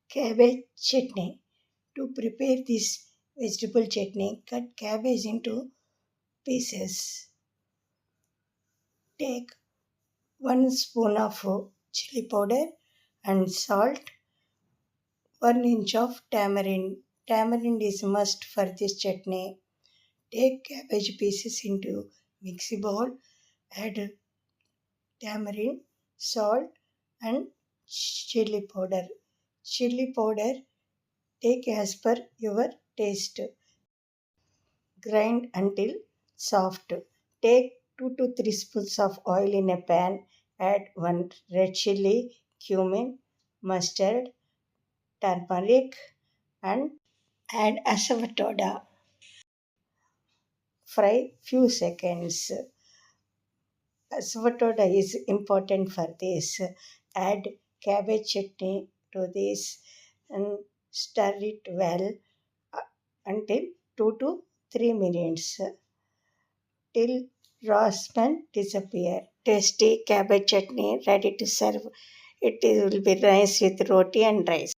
Cabbage chutney. To prepare this vegetable chutney, cut cabbage into pieces. Take 1 spoon of chili powder and salt, 1 inch of tamarind. Tamarind is must for this chutney. Take cabbage pieces into mixing bowl, add tamarind, salt and chili powder. Chili powder take as per your taste. Grind until soft. Take 2 to 3 spoons of oil in a pan. Add 1 red chili, cumin, mustard, turmeric and add asafoetida. Fry few seconds. Asafoetida is important for this. Add cabbage chutney to this and stir it well uh, until 2 to 3 minutes till raw smell disappear. Tasty cabbage chutney ready to serve. It will be nice with roti and rice.